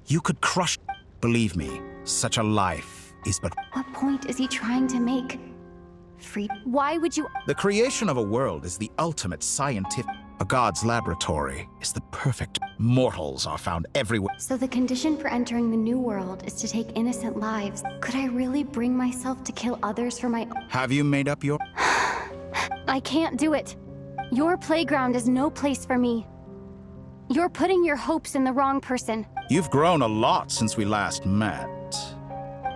You could crush. Believe me, such a life is but. What point is he trying to make? Free. Why would you? The creation of a world is the ultimate scientific. A god's laboratory is the perfect. Mortals are found everywhere. So the condition for entering the new world is to take innocent lives. Could I really bring myself to kill others for my... Have you made up your... I can't do it. Your playground is no place for me. You're putting your hopes in the wrong person. You've grown a lot since we last met.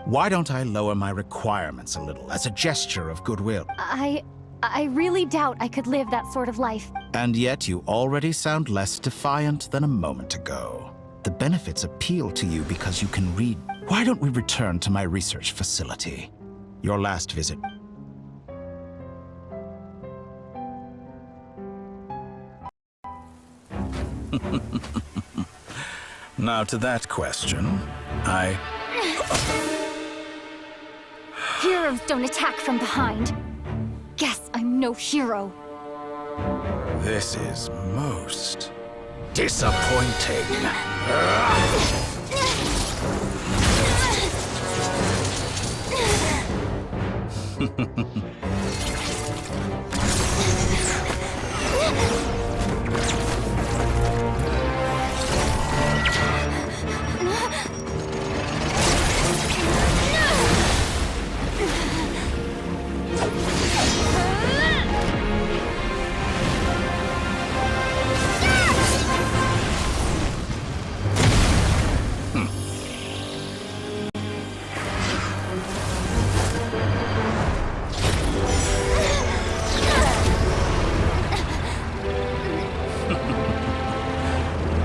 Why don't I lower my requirements a little as a gesture of goodwill? I really doubt I could live that sort of life. And yet you already sound less defiant than a moment ago. The benefits appeal to you because you can read. Why don't we return to my research facility? Your last visit. Now to that question, Heroes don't attack from behind. Guess I'm no hero. This is most disappointing.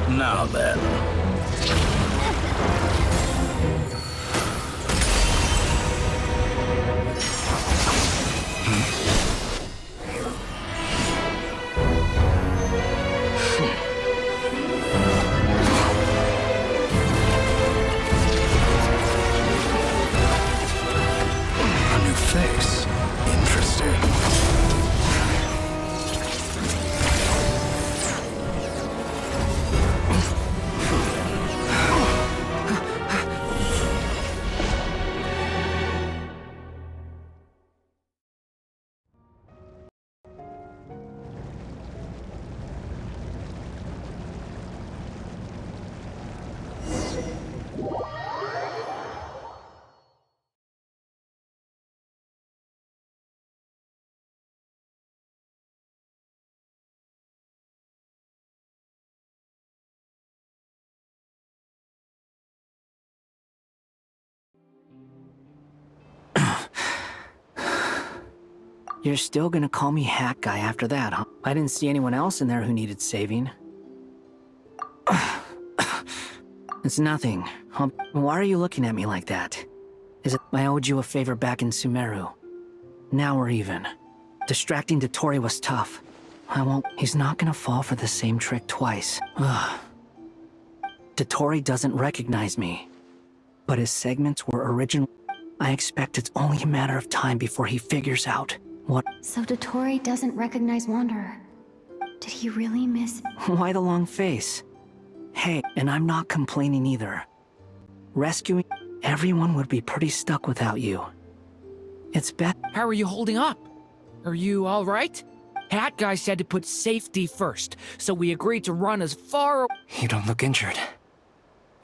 Now then. A new face. Interesting. You're still gonna call me Hat Guy after that, huh? I didn't see anyone else in there who needed saving. It's nothing. Why are you looking at me like that? Is it I owed you a favor back in Sumeru? Now we're even. Distracting Dotori was tough. I won't. He's not gonna fall for the same trick twice. Ugh. Dotori doesn't recognize me. But his segments were original. I expect it's only a matter of time before he figures out what. So Dotori doesn't recognize Wanderer. Did he really miss? Why the long face? Hey, and I'm not complaining either. Rescuing everyone would be pretty stuck without you. It's bad. How are you holding up? Are you all right? Hat Guy said to put safety first, so we agreed to run as far. You don't look injured.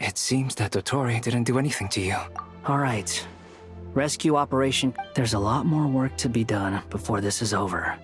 It seems that Dotori didn't do anything to you. All right. Rescue operation. There's a lot more work to be done before this is over.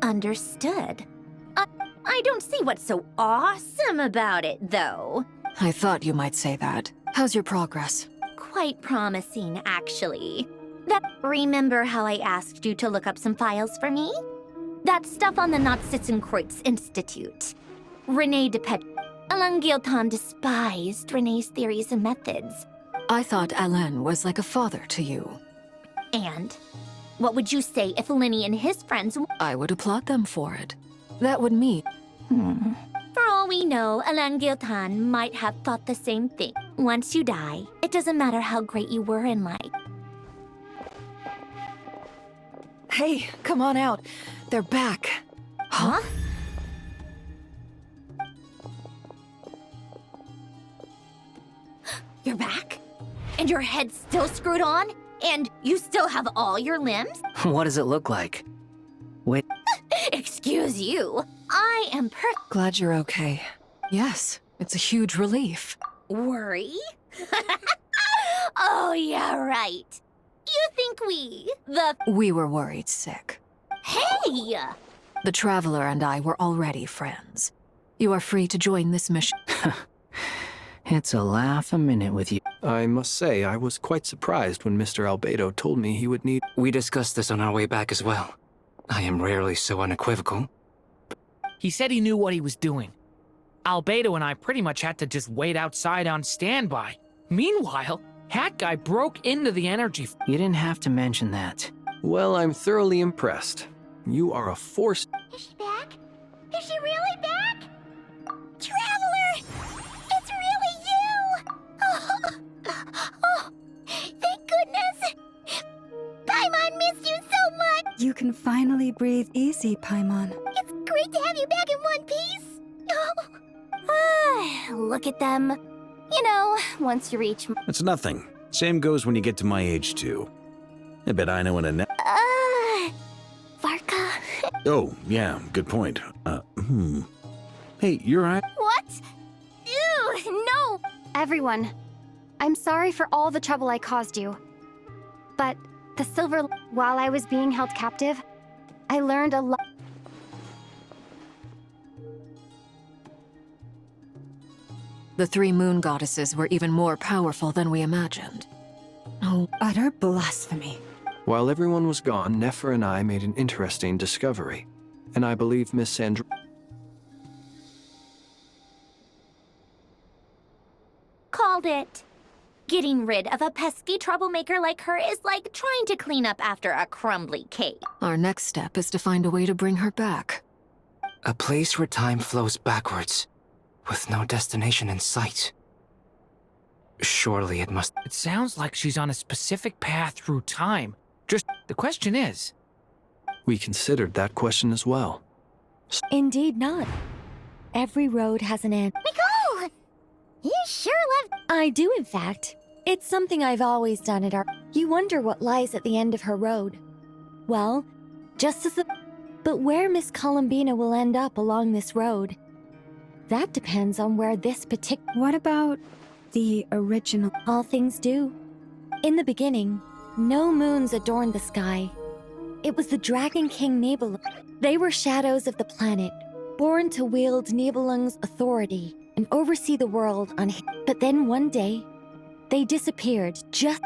Understood. I don't see what's so awesome about it, though. I thought you might say that. How's your progress? Quite promising, actually. Remember how I asked you to look up some files for me? That stuff on the Nazi-Kreuz Institute. Rene Depet. Alain Guillotin despised Rene's theories and methods. I thought Alain was like a father to you. And what would you say if Lenny and his friends... I would applaud them for it. That would mean... For all we know, Alain Guillotin might have thought the same thing. Once you die, it doesn't matter how great you were in life. Hey, come on out. They're back. Huh? You're back? And your head's still screwed on? And you still have all your limbs? What does it look like? Wait, Excuse you. I am Glad you're okay. Yes, it's a huge relief. Worry? Oh, yeah, right. You think We were worried sick. Hey! The Traveler and I were already friends. You are free to join this mission. it's a laugh a minute with you. I must say, I was quite surprised when Mr. Albedo told me he would need... We discussed this on our way back as well. I am rarely so unequivocal. He said he knew what he was doing. Albedo and I pretty much had to just wait outside on standby. Meanwhile, Hat Guy broke into the energy... You didn't have to mention that. Well, I'm thoroughly impressed. You are a force... Is she back? Is she really back? Traveler! It's really you! Oh, thank goodness! Paimon missed you so much! You can finally breathe easy, Paimon. It's great to have you back in one piece! Look at them. You know, once you reach... It's nothing. Same goes when you get to my age, too. I bet I know in a Varka? Oh, yeah, good point. Hey, you're right. What? Ew, no! Everyone, I'm sorry for all the trouble I caused you. But the silver... While I was being held captive, I learned a lot... The 3 moon goddesses were even more powerful than we imagined. Oh, utter blasphemy. While everyone was gone, Nefer and I made an interesting discovery. And I believe Miss Sandra... Called it. Getting rid of a pesky troublemaker like her is like trying to clean up after a crumbly cake. Our next step is to find a way to bring her back. A place where time flows backwards, with no destination in sight. Surely it must... It sounds like she's on a specific path through time. Just, the question is... We considered that question as well. Indeed not. Every road has an end. Nicole! You sure love... I do, in fact. It's something I've always done at our... You wonder what lies at the end of her road. Well, just as the... But where Miss Columbina will end up along this road, that depends on where this particular... What about the original? All things do. In the beginning, no moons adorned the sky. It was the Dragon King Nibelung. They were shadows of the planet, born to wield Nibelung's authority and oversee the world on... But then one day, they disappeared just...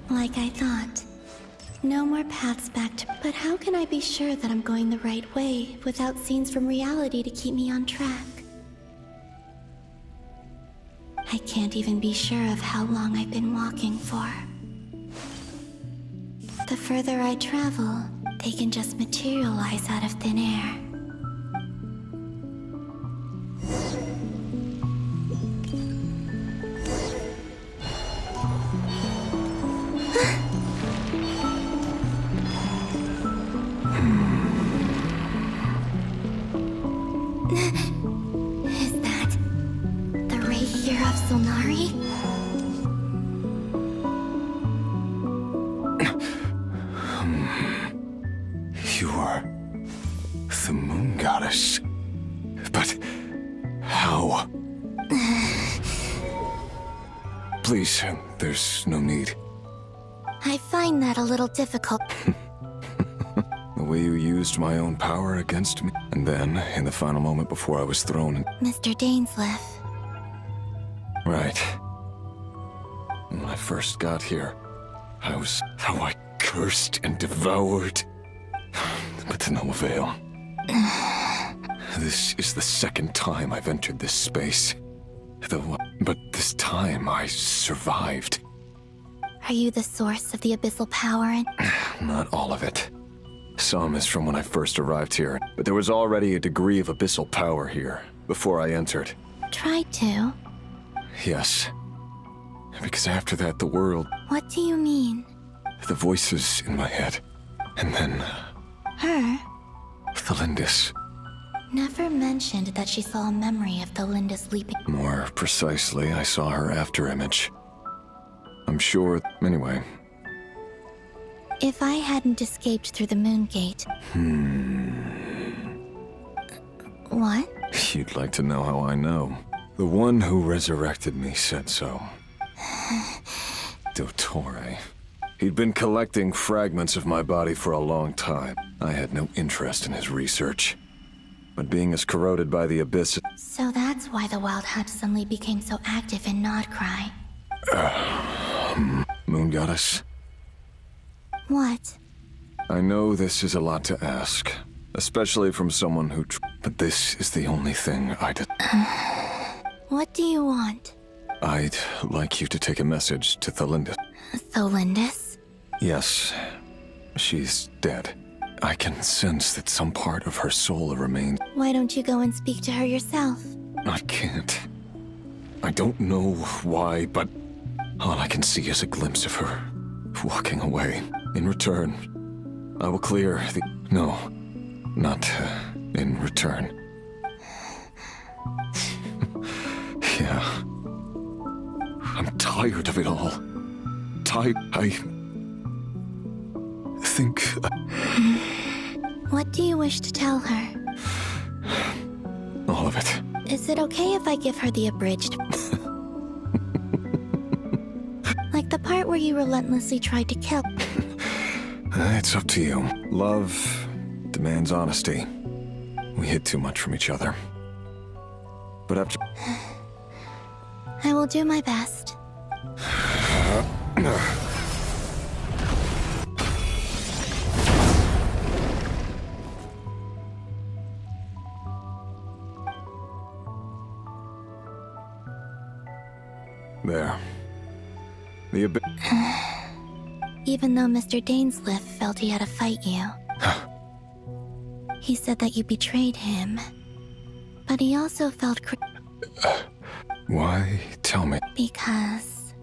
Like I thought. No more paths back to... But how can I be sure that I'm going the right way without scenes from reality to keep me on track? I can't even be sure of how long I've been walking for. The further I travel, they can just materialize out of thin air. Is that the rapier of Solnari? You are the moon goddess. But how? Please, there's no need. I find that a little difficult. The way you used my own power against me. And then, in the final moment before I was thrown in... Mr. Dainsleif. Right. When I first got here, I was... how I cursed and devoured. But to no avail. This is the second time I've entered this space. But this time I survived. Are you the source of the abyssal power in... Not all of it. Some is from when I first arrived here, but there was already a degree of abyssal power here before I entered. Tried to? Yes. Because after that, the world... What do you mean? The voices in my head. And then... Her? Thalindis. Never mentioned that she saw a memory of Thalindis leaping... More precisely, I saw her afterimage. I'm sure... Anyway... If I hadn't escaped through the moon gate... What? You'd like to know how I know. The one who resurrected me said so. Dottore. He'd been collecting fragments of my body for a long time. I had no interest in his research. But being as corroded by the abyss... So that's why the Wild Hunt suddenly became so active in Nodcry. Moon Goddess? What? I know this is a lot to ask, especially from someone who... But this is the only thing I did. What do you want? I'd like you to take a message to Thalindis. Thalindis? Yes. She's dead. I can sense that some part of her soul remains. Why don't you go and speak to her yourself? I can't. I don't know why, but all I can see is a glimpse of her walking away. In return, I will clear the... No, not in return. Yeah. I'm tired of it all. I think... What do you wish to tell her? All of it. Is it okay if I give her the abridged? Like the part where you relentlessly tried to kill... It's up to you. Love demands honesty. We hid too much from each other. But after... I will do my best. There. The abyss... Even though Mr. Dainsleif felt he had to fight you. He said that you betrayed him. But he also felt Why? Tell me. Because...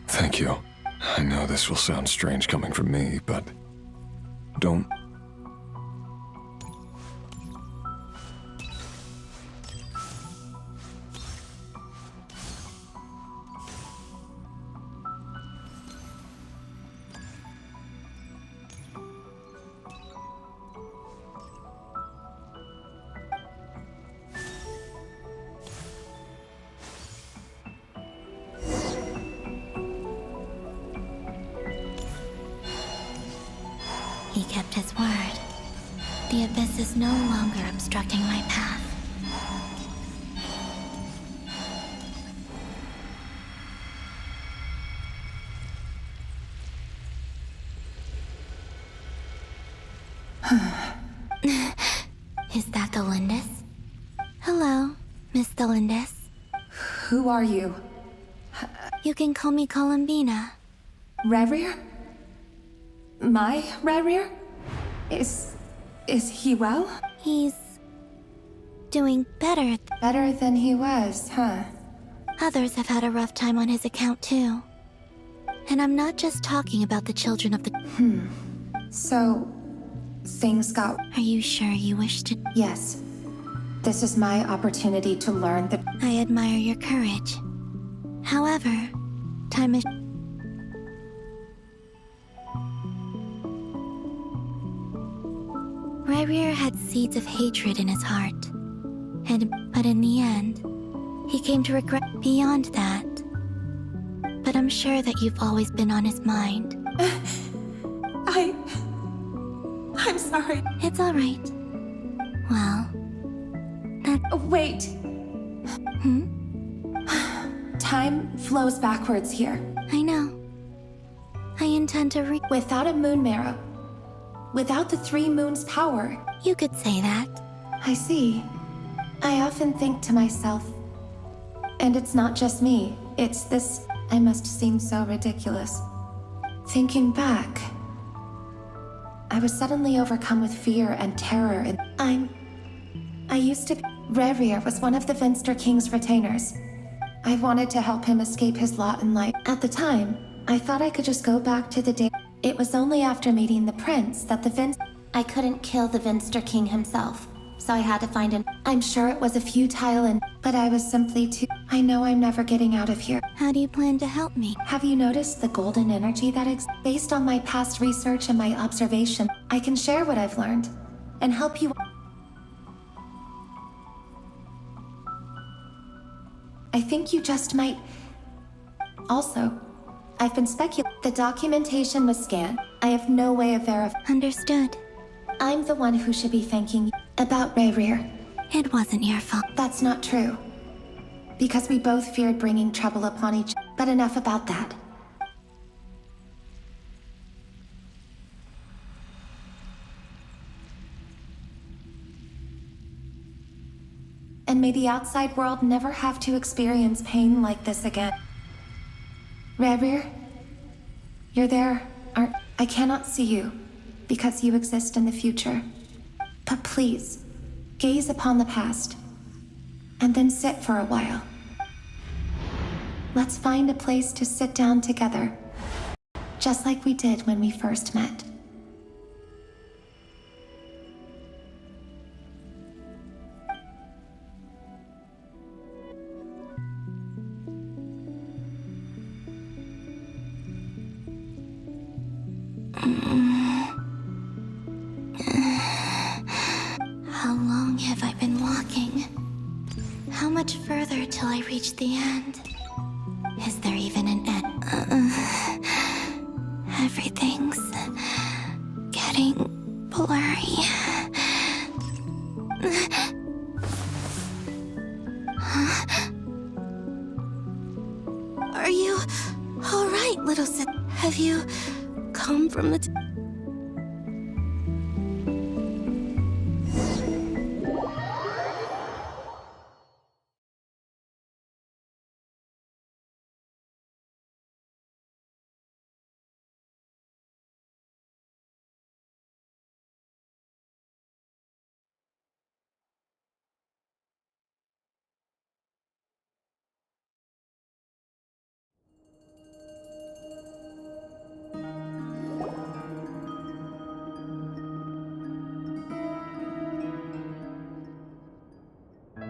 Thank you. I know this will sound strange coming from me, but... Don't... He kept his word. The abyss is no longer obstructing my path. Is that Thalindis? Hello. Miss Delindis. Who are you? You can call me Columbina. Rerir? My Rerir? Is he well? He's doing better. Better than he was, huh? Others have had a rough time on his account too. And I'm not just talking about the children of the... So, things got... Are you sure you wish to... Yes. This is my opportunity to learn that... I admire your courage. However, time is... Rerir had seeds of hatred in his heart. But in the end, he came to regret beyond that. But I'm sure that you've always been on his mind. I'm sorry. It's all right. Well, that... Wait. Time flows backwards here. I know. I intend to Without a moon marrow. Without the 3 moons' power. You could say that. I see. I often think to myself, and it's not just me, it's this... I must seem so ridiculous. Thinking back, I was suddenly overcome with fear and terror, and I used to be... Rerir was one of the Finster King's retainers. I wanted to help him escape his lot in life. At the time, I thought I could just go back to the day... It was only after meeting the prince that I couldn't kill the Finster King himself, so I had to find him. I'm sure it was a futile but I was simply too... I know I'm never getting out of here. How do you plan to help me? Have you noticed the golden energy that exists? Based on my past research and my observation, I can share what I've learned and help you... I think you just might... Also, I've been speculating. The documentation was scanned. I have no way of verifying. Understood. I'm the one who should be thanking you about Rerir. It wasn't your fault. That's not true. Because we both feared bringing trouble upon each other. But enough about that. And may the outside world never have to experience pain like this again. Rerir, you're there, aren't... I cannot see you, because you exist in the future. But please, gaze upon the past, and then sit for a while. Let's find a place to sit down together, just like we did when we first met. How long have I been walking? How much further till I reach the end? Is there even an end? Everything's getting blurry. Are you all right, little sis? Have you come from the...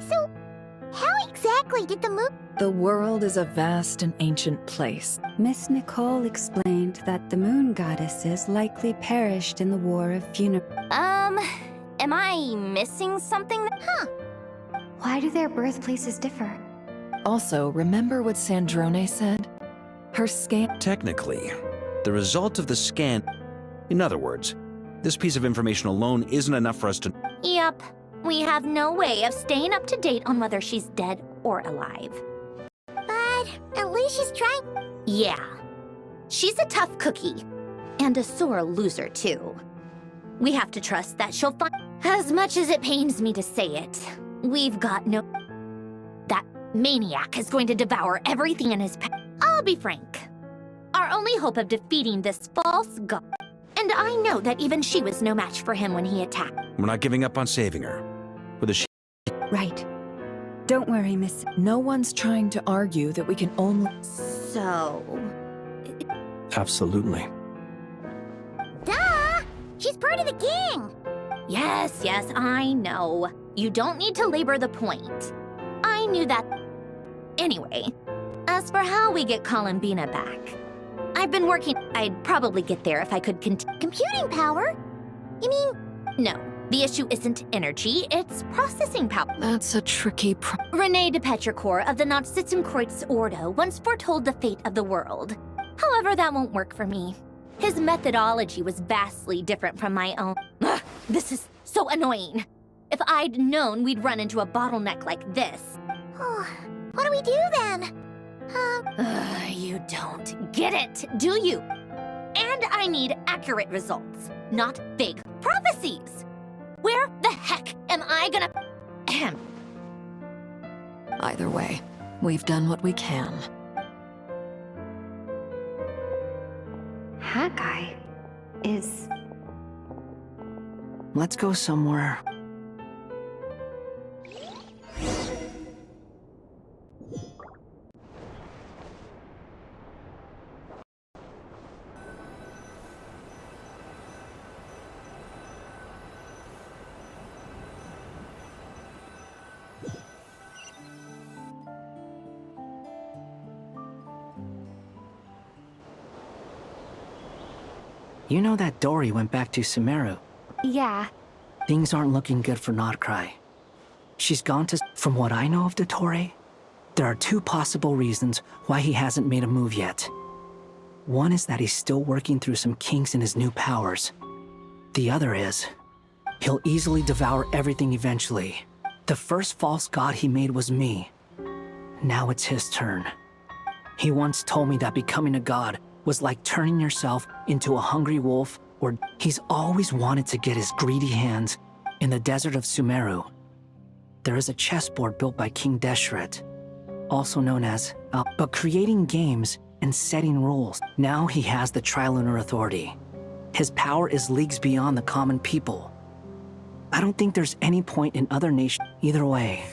So, how exactly did the moon... The world is a vast and ancient place. Miss Nicole explained that the moon goddesses likely perished in the War of Funeral. Am I missing something? Huh. Why do their birthplaces differ? Also, remember what Sandrone said? Her scan... Technically, the result of the scan... In other words, this piece of information alone isn't enough for us to... Yep. We have no way of staying up to date on whether she's dead or alive. But at least she's trying. Yeah. She's a tough cookie. And a sore loser, too. We have to trust that she'll find... As much as it pains me to say it, we've got no... That maniac is going to devour everything in his path. I'll be frank. Our only hope of defeating this false god. And I know that even she was no match for him when he attacked. We're not giving up on saving her. With a Right. Don't worry, Miss. No one's trying to argue that we can only... So... Absolutely. Duh! She's part of the gang! Yes, I know. You don't need to labor the point. I knew that... Anyway, as for how we get Columbina back, I've been working... I'd probably get there if I could computing power? You mean... No, the issue isn't energy, it's processing power. That's a tricky René de Petrichor of the Nazissenkreuz Ordo once foretold the fate of the world. However, that won't work for me. His methodology was vastly different from my own. Ugh, this is so annoying. If I'd known we'd run into a bottleneck like this. What do we do then? You don't get it, do you? And I need accurate results, not vague prophecies. Where the heck am I gonna... Ahem. Either way, we've done what we can. Hawkeye is... Let's go somewhere. You know that Dory went back to Sumeru. Yeah. Things aren't looking good for Notcry. She's gone to... From what I know of Dottore, there are two possible reasons why he hasn't made a move yet. One is that he's still working through some kinks in his new powers. The other is, he'll easily devour everything eventually. The first false god he made was me. Now it's his turn. He once told me that becoming a god was like turning yourself into a hungry wolf, or he's always wanted to get his greedy hands in the desert of Sumeru. There is a chessboard built by King Deshret, also known as but creating games and setting rules. Now he has the Trilunar Authority. His power is leagues beyond the common people. I don't think there's any point in other nations. Either way,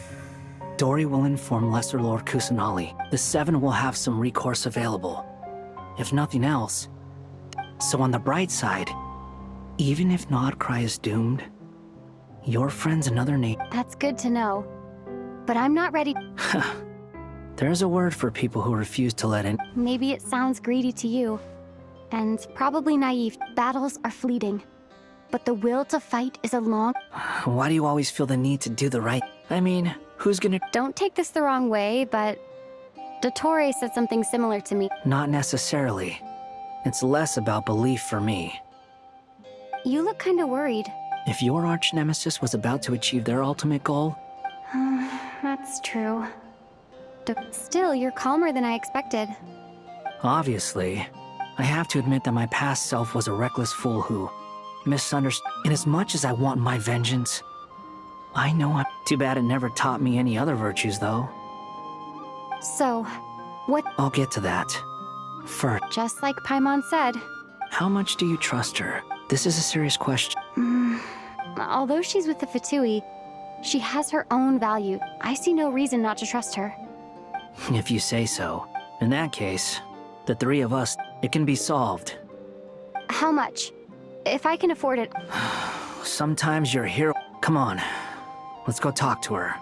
Dory will inform Lesser Lord Kusanali. The Seven will have some recourse available, if nothing else. So on the bright side, even if Notcry is doomed, your friend's another name. That's good to know. But I'm not ready. There's a word for people who refuse to let in. Maybe it sounds greedy to you, and probably naive. Battles are fleeting, but the will to fight is a long... Why do you always feel the need to do the right? I mean, who's gonna... Don't take this the wrong way, but Dottore said something similar to me. Not necessarily. It's less about belief for me. You look kinda worried. If your arch-nemesis was about to achieve their ultimate goal... That's true. Still, you're calmer than I expected. Obviously. I have to admit that my past self was a reckless fool who misunderstood. And as much as I want my vengeance, I know I'm... Too bad it never taught me any other virtues, though. So, what... I'll get to that. First, just like Paimon said. How much do you trust her? This is a serious question. Although she's with the Fatui, she has her own value. I see no reason not to trust her. If you say so. In that case, the three of us, it can be solved. How much? If I can afford it. Sometimes your hero... Come on. Let's go talk to her.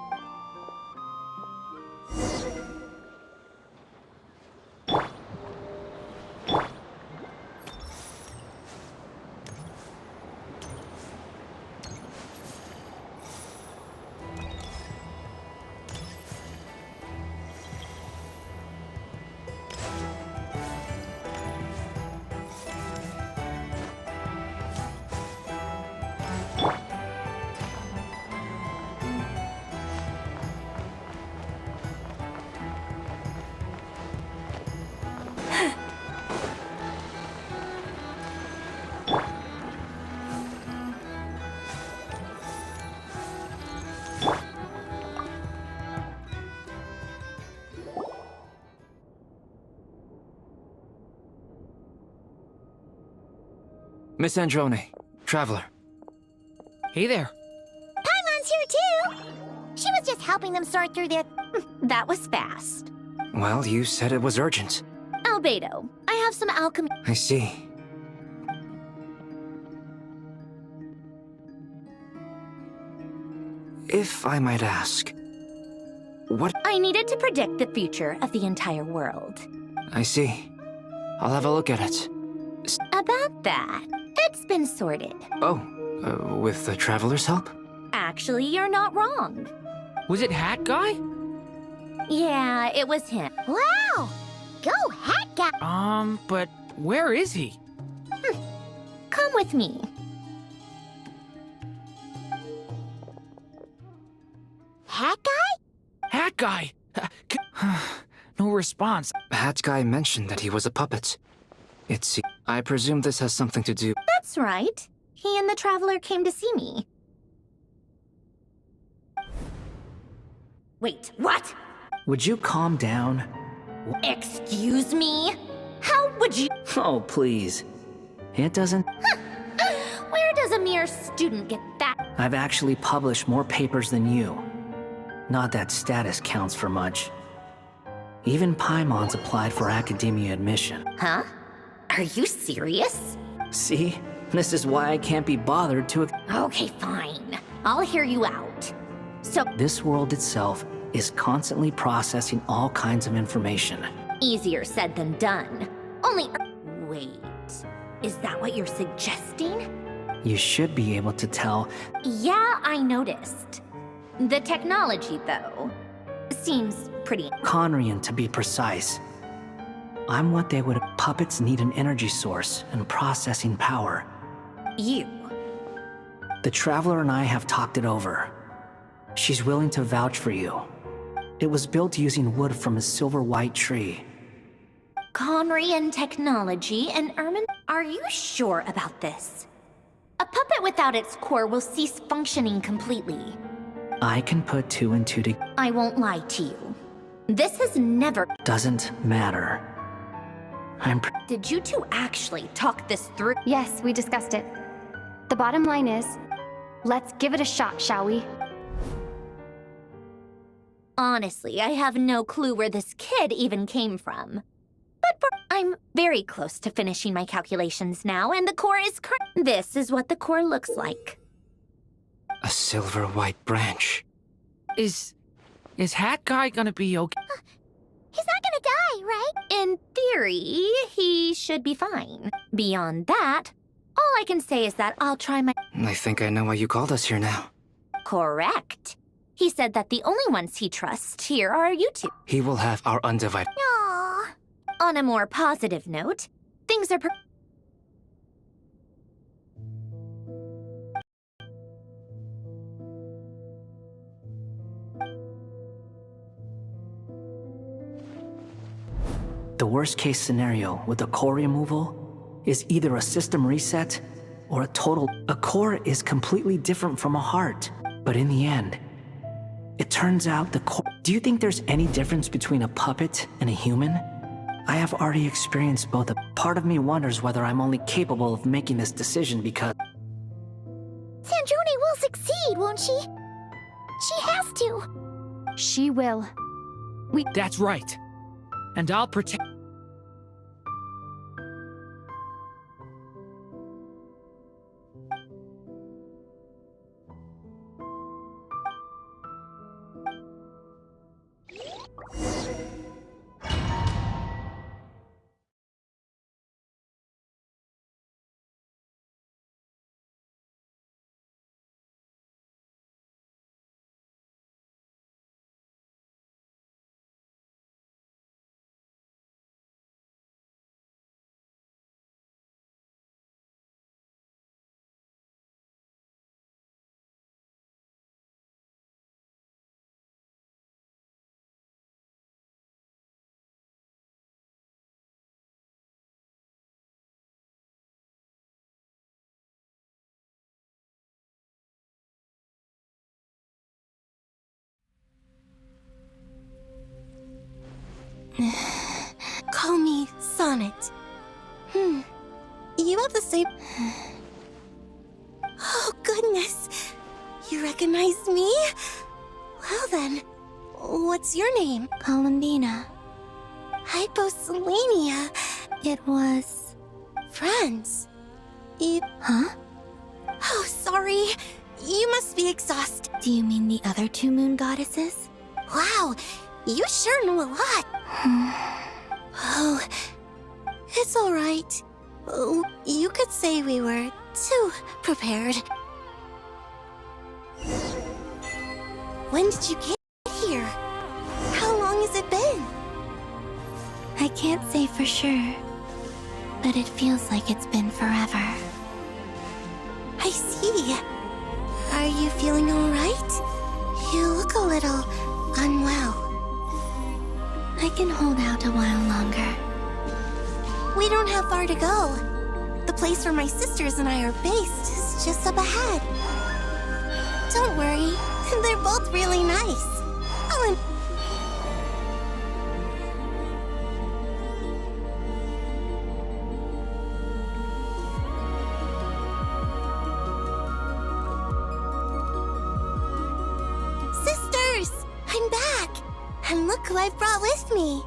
Miss Androne, Traveler. Hey there. Paimon's here too! She was just helping them sort through their... That was fast. Well, you said it was urgent. Albedo, I have some alchemy... I see. If I might ask, what... I needed to predict the future of the entire world. I see. I'll have a look at it. About that, it's been sorted. Oh, with the Traveler's help? Actually, you're not wrong. Was it Hat Guy? Yeah, it was him. Wow! Go, Hat Guy! But where is he? Come with me. Hat Guy? Hat Guy! No response. Hat Guy mentioned that he was a puppet. I presume this has something to do... That's right. He and the Traveler came to see me. Wait, what? Would you calm down? Excuse me? How would you... Oh, please. It doesn't... Where does a mere student get that? I've actually published more papers than you. Not that status counts for much. Even Paimon's applied for academia admission. Huh? Are you serious? See? This is why I can't be bothered to... Okay, fine. I'll hear you out. So... This world itself is constantly processing all kinds of information. Easier said than done. Only... Wait. Is that what you're suggesting? You should be able to tell... Yeah, I noticed. The technology, though, seems pretty... Conrian, to be precise. I'm what they would... Puppets need an energy source and processing power. You. The Traveler and I have talked it over. She's willing to vouch for you. It was built using wood from a silver white tree. Conrian technology and Ermin... Are you sure about this? A puppet without its core will cease functioning completely. I can put two and two together. I won't lie to you. This has never... Doesn't matter. Did you two actually talk this through? Yes, we discussed it. The bottom line is, let's give it a shot, shall we? Honestly, I have no clue where this kid even came from. But I'm very close to finishing my calculations now, and the core is correct. This is what the core looks like. A silver white branch. Is Hat Guy gonna be okay? He's not gonna die, right? In theory, he should be fine. Beyond that, all I can say is that I'll try my... I think I know why you called us here now. Correct. He said that the only ones he trusts here are you two. He will have our undivided... Aww. On a more positive note, things are The worst case scenario with the core removal is either a system reset or a total... A core is completely different from a heart, but in the end, it turns out the core... Do you think there's any difference between a puppet and a human? I have already experienced both. A part of me wonders whether I'm only capable of making this decision because... Sandrone will succeed, won't she? She has to. She will. That's right. And I'll protect... Call me Sonnet. You have the same... recognize me? Well then, what's your name? Columbina. Hyposelenia. It was... Friends. Huh? Oh, sorry. You must be exhausted. Do you mean the other two moon goddesses? Wow, you sure know a lot. Oh, it's alright. Oh, you could say we were too prepared. When did you get here? How long has it been? I can't say for sure, but it feels like it's been forever. I see. Are you feeling alright? You look a little unwell. I can hold out a while longer. We don't have far to go. The place where my sisters and I are based is just up ahead. Don't worry, they're both really nice. Oh, and sisters, I'm back. And look who I've brought with me.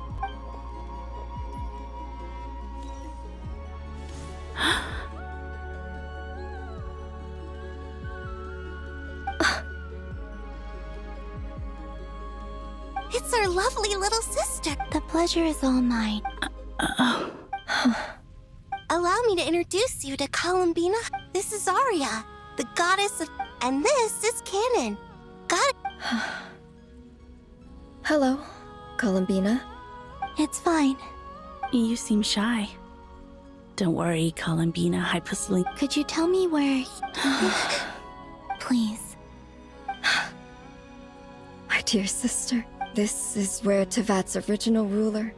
It's our lovely little sister. The pleasure is all mine. Allow me to introduce you to Columbina. This is Arya, the goddess of... And this is Canon. Hello, Columbina. It's fine. You seem shy. Don't worry, Columbina Hyposelenia. Could you tell me where... Please. My dear sister, this is where Tevat's original ruler,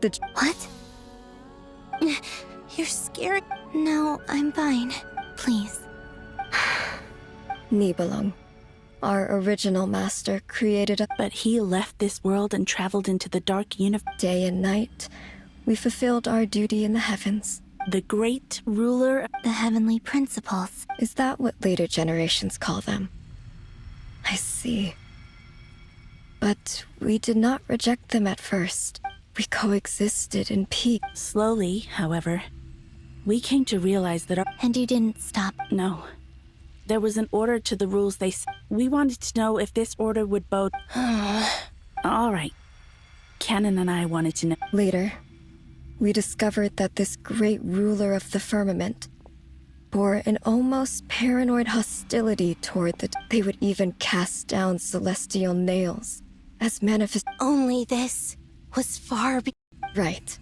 the... What? You're scared? No, I'm fine. Please. Nibelung, our original master, created a... But he left this world and traveled into the dark universe. Day and night, we fulfilled our duty in the heavens. The great ruler... The heavenly principles. Is that what later generations call them? I see. But we did not reject them at first. We coexisted in peace. Slowly, however, we came to realize that our... And you didn't stop? No. There was an order to the rules we wanted to know if this order would bode... All right. Canon and I wanted to know... Later, we discovered that this great ruler of the firmament bore an almost paranoid hostility toward the... They would even cast down celestial nails as manifest... Only this was far be... Right.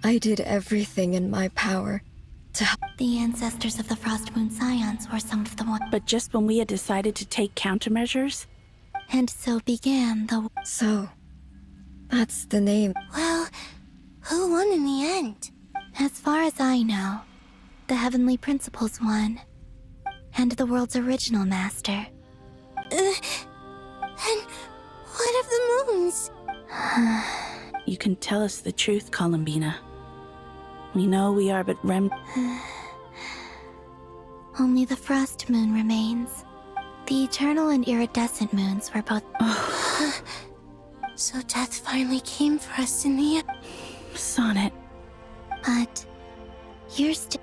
I did everything in my power to help... The ancestors of the Frost Moon Scions were some of the ones... But just when we had decided to take countermeasures... And so began the... So, that's the name. Well, who won in the end? As far as I know, the Heavenly Principles won. And the world's original master. And what of the moons? You can tell us the truth, Columbina. We know we are but Only the Frost Moon remains. The eternal and iridescent moons were both... So death finally came for us in the... Sonnet. But... you're still...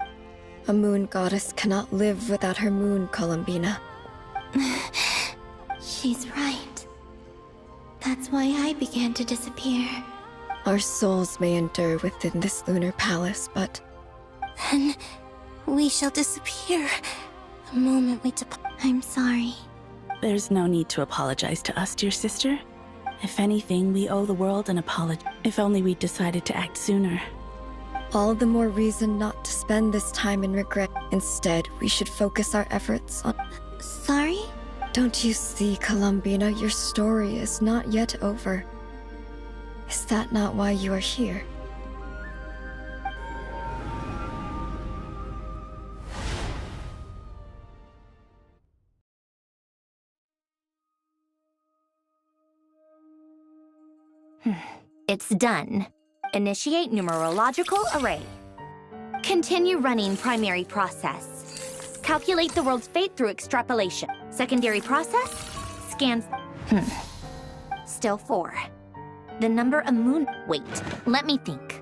A moon goddess cannot live without her moon, Columbina. She's right. That's why I began to disappear. Our souls may endure within this lunar palace, but... Then we shall disappear the moment we depart. I'm sorry. There's no need to apologize to us, dear sister. If anything, we owe the world an apology. If only we'd decided to act sooner. All the more reason not to spend this time in regret. Instead, we should focus our efforts on... Sorry? Don't you see, Columbina, your story is not yet over. Is that not why you are here? It's done. Initiate numerological array. Continue running primary process. Calculate the world's fate through extrapolation. Secondary process? Scans. Still 4. The number of moon... Wait, let me think.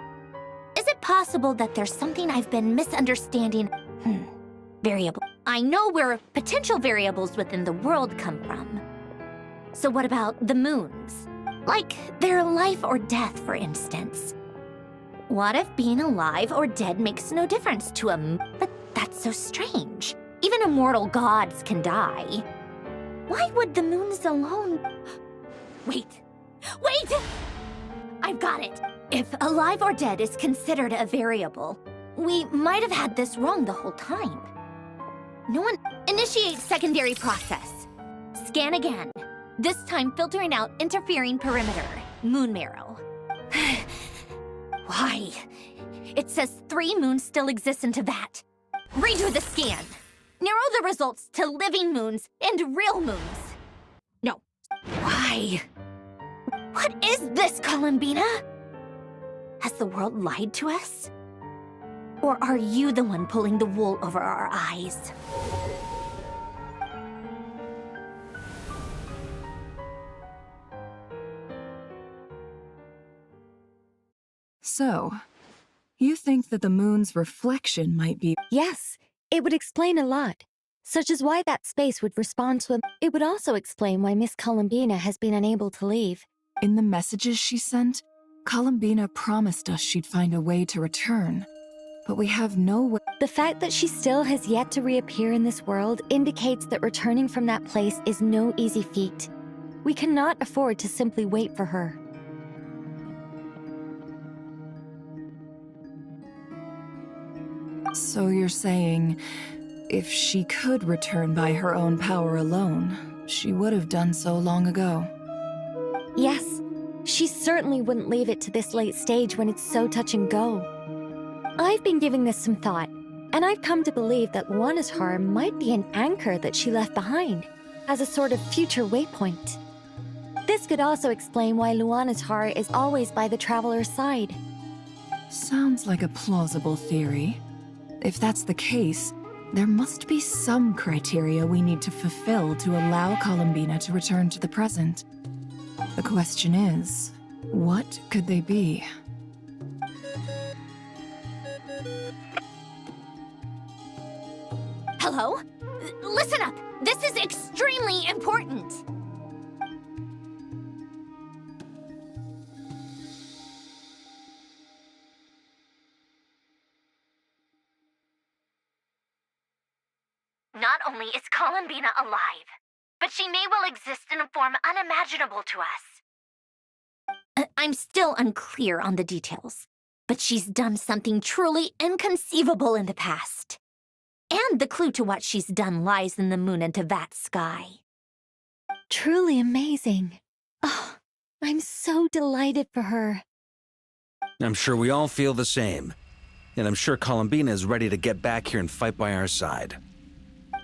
Is it possible that there's something I've been misunderstanding? Variable. I know where potential variables within the world come from. So what about the moons? Like their life or death, for instance. What if being alive or dead makes no difference to a moon? But that's so strange. Even immortal gods can die. Why would the moons alone... Wait! I've got it! If alive or dead is considered a variable, we might have had this wrong the whole time. No one... Initiate secondary process. Scan again. This time filtering out interfering perimeter. Moon marrow. Why? It says 3 moons still exist in Teyvat. Redo the scan. Narrow the results to living moons and real moons. No. Why? What is this, Columbina? Has the world lied to us? Or are you the one pulling the wool over our eyes? So, you think that the moon's reflection might be... Yes, it would explain a lot, such as why that space would respond to It would also explain why Miss Columbina has been unable to leave. In the messages she sent, Columbina promised us she'd find a way to return, but we have no way... The fact that she still has yet to reappear in this world indicates that returning from that place is no easy feat. We cannot afford to simply wait for her. So you're saying, if she could return by her own power alone, she would have done so long ago? Yes, she certainly wouldn't leave it to this late stage when it's so touch and go. I've been giving this some thought, and I've come to believe that Luanatar might be an anchor that she left behind, as a sort of future waypoint. This could also explain why Luanatar is always by the traveler's side. Sounds like a plausible theory. If that's the case, there must be some criteria we need to fulfill to allow Columbina to return to the present. The question is, what could they be? Hello? Listen up! This is extremely important! Not only is Columbina alive, but she may well exist in a form unimaginable to us. I'm still unclear on the details, but she's done something truly inconceivable in the past. And the clue to what she's done lies in the moon and Teyvat sky. Truly amazing. Oh, I'm so delighted for her. I'm sure we all feel the same. And I'm sure Columbina is ready to get back here and fight by our side.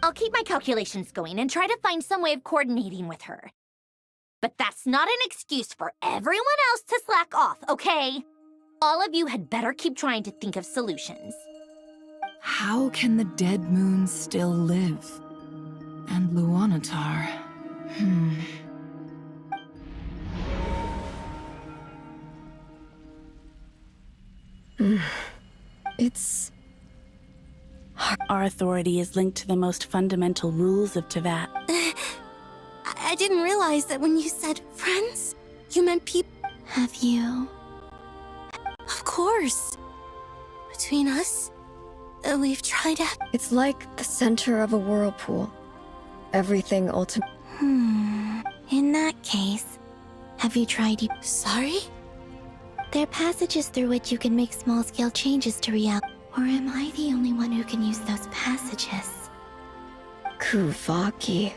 I'll keep my calculations going and try to find some way of coordinating with her. But that's not an excuse for everyone else to slack off, okay? All of you had better keep trying to think of solutions. How can the dead moon still live? And Luanatar... It's... Our authority is linked to the most fundamental rules of Teyvat. I didn't realize that when you said friends, you meant people. Have you? Of course. Between us, we've tried to... It's like the center of a whirlpool. Everything ultimately... In that case, have you tried... Sorry? There are passages through which you can make small-scale changes to reality. Or am I the only one who can use those passages? Kuvaki.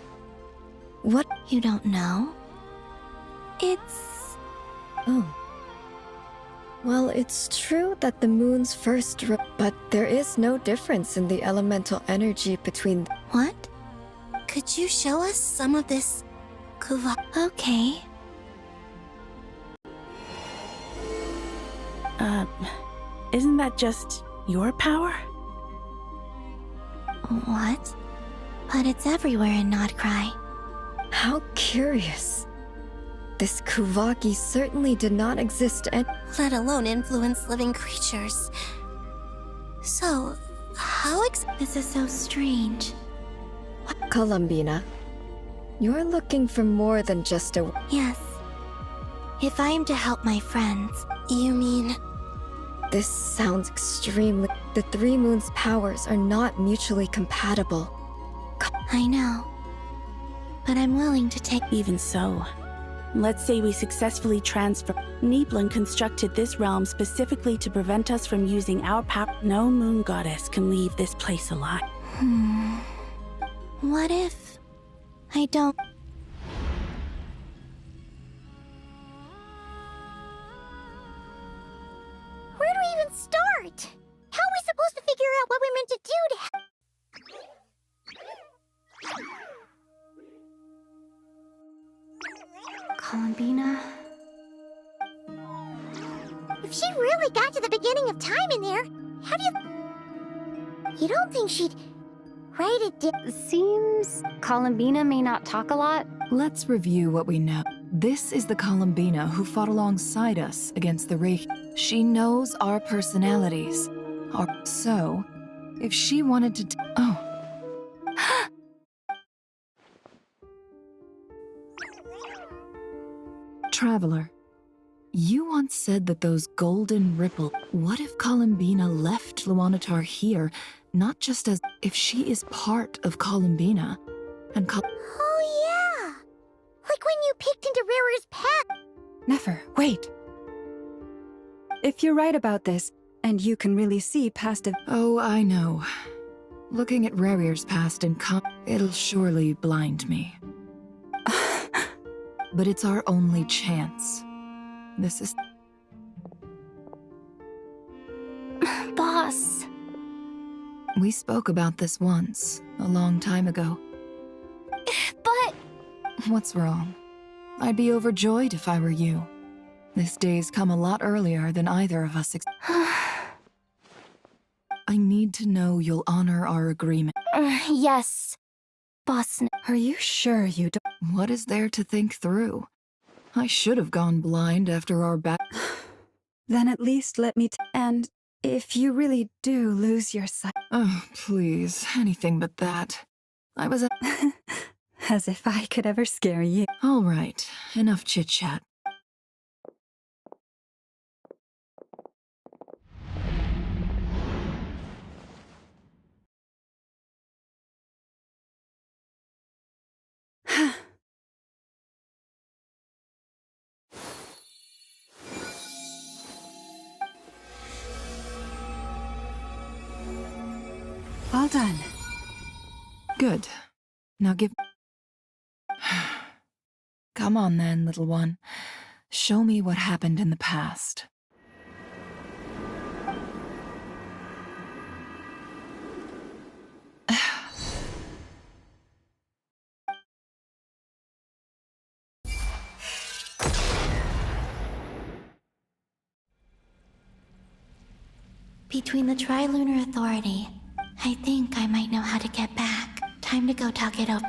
What? You don't know? It's... Oh. Well, it's true that the moon's first but there is no difference in the elemental energy between... What? Could you show us some of this, Kuvaki? Okay. Isn't that just your power? What? But it's everywhere in Notcry. How curious. This Kuvaki certainly did not exist let alone influence living creatures. So, how This is so strange. Columbina, you're looking for more than just a... Yes. If I am to help my friends... You mean... This sounds extremely... The Three Moons' powers are not mutually compatible. I know. But I'm willing to take... Even so, let's say we successfully transfer... Nibelung constructed this realm specifically to prevent us from using our power. No moon goddess can leave this place alive. What if... I don't... Where do we even start? How are we supposed to figure out what we're meant to do to Columbina... If she really got to the beginning of time in there, how do you... You don't think she'd write it down? Seems Columbina may not talk a lot. Let's review what we know. This is the Columbina who fought alongside us against the Reiki. She knows our personalities. So, if she wanted to... Oh. Traveler, you once said that those golden ripple... What if Columbina left Luanatar here, not just as... If she is part of Columbina, and Oh yeah! Like when you picked into Rarer's path! Nefer, wait! If you're right about this, and you can really see past it... Oh, I know. Looking at Rarir's past and it'll surely blind me. But it's our only chance. This is... Boss. We spoke about this once, a long time ago. But... What's wrong? I'd be overjoyed if I were you. This day's come a lot earlier than either of us I need to know you'll honor our agreement. Yes, boss. Are you sure you don't? What is there to think through? I should have gone blind after our Then at least let me and if you really do lose your sight... Oh, please, anything but that. I was As if I could ever scare you. All right, enough chit-chat. All done. Good. Now give... Come on then, little one. Show me what happened in the past. Between the Trilunar Authority, I think I might know how to get back. Time to go talk it over.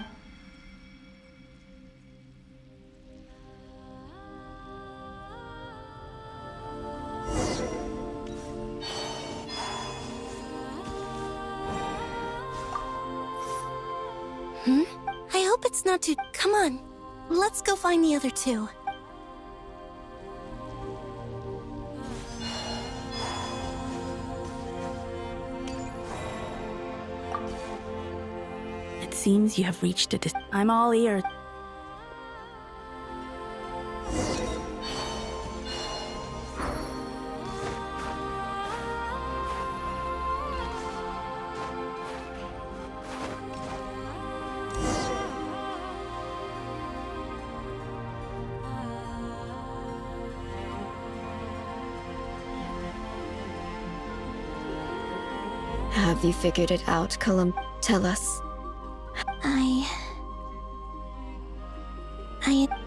I hope it's not too... Come on, let's go find the other two. It seems you have reached a I'm all ears. Have you figured it out, Tell us.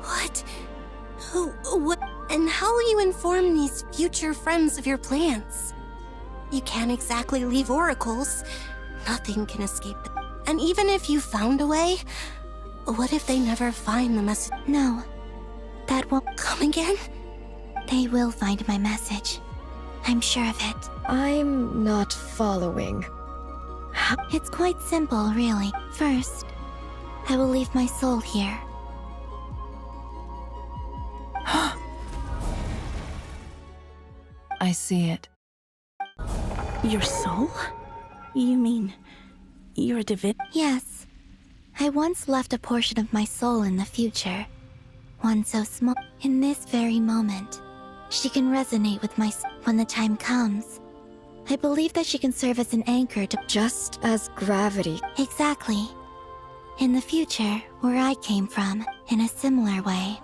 What? What? And how will you inform these future friends of your plans? You can't exactly leave oracles. Nothing can escape them. And even if you found a way, what if they never find the message? No, that won't Come again? They will find my message. I'm sure of it. I'm not following. It's quite simple, really. First, I will leave my soul here. I see it. Your soul? You mean you're a divin? Yes. I once left a portion of my soul in the future. One so small. In this very moment, she can resonate with my when the time comes. I believe that she can serve as an anchor to... Just as gravity. Exactly. In the future, where I came from, in a similar way,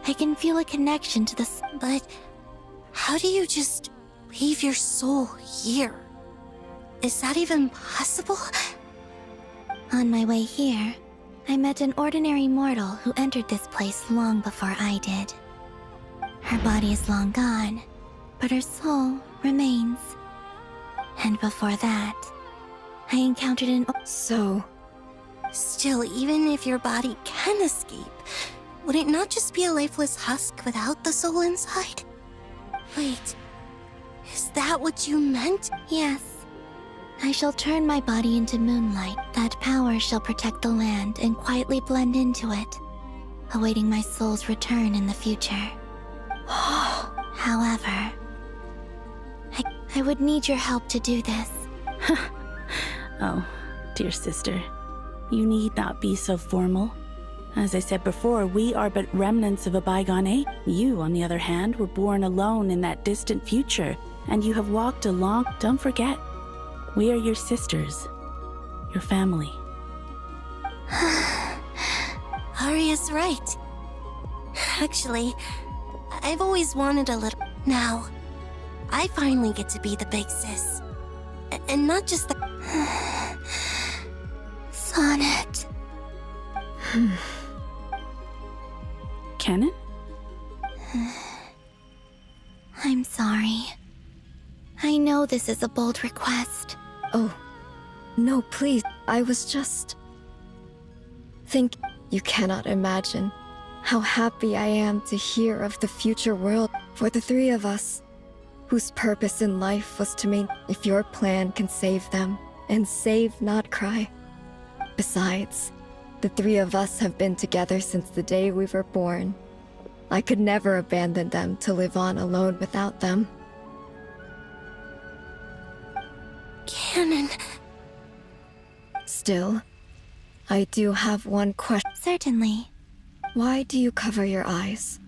I can feel a connection to the... But how do you just leave your soul here? Is that even possible? On my way here, I met an ordinary mortal who entered this place long before I did. Her body is long gone, but her soul remains. And before that, I encountered an... So... Still, even if your body can escape, would it not just be a lifeless husk without the soul inside? Wait, is that what you meant? Yes. I shall turn my body into moonlight. That power shall protect the land and quietly blend into it, awaiting my soul's return in the future. However, I would need your help to do this. Oh, dear sister, you need not be so formal. As I said before, we are but remnants of a bygone age. You, on the other hand, were born alone in that distant future, and you have walked along. Don't forget, we are your sisters, your family. Arya's right. Actually, I've always wanted a little... Now, I finally get to be the big sis. And not just the... Sonnet. Kennen? I'm sorry. I know this is a bold request. Oh, no, please. I was just... You cannot imagine how happy I am to hear of the future world for the three of us, whose purpose in life was to make... If your plan can save them, and save, not cry. Besides, the three of us have been together since the day we were born. I could never abandon them to live on alone without them. Kennen... Still, I do have one question. Certainly. Why do you cover your eyes?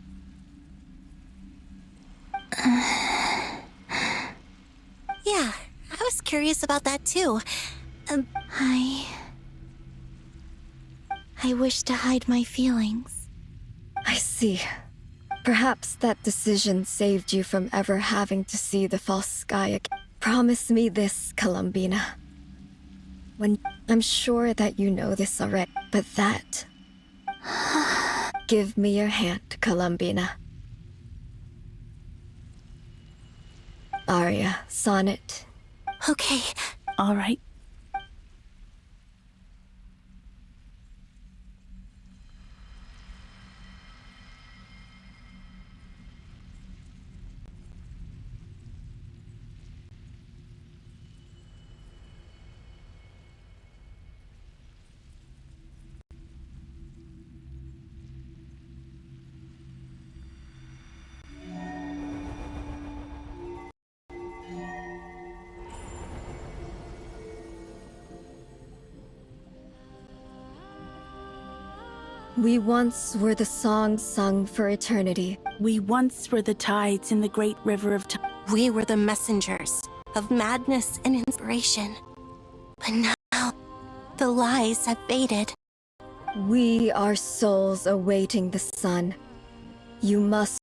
Yeah, I was curious about that too. I wish to hide my feelings. I see. Perhaps that decision saved you from ever having to see the false sky again. Promise me this, Columbina. I'm sure that you know this already, but that... Give me your hand, Columbina. Arya, Sonnet. Okay. All right. We once were the songs sung for eternity. We once were the tides in the great river of time. We were the messengers of madness and inspiration. But now, the lies have faded. We are souls awaiting the sun. You must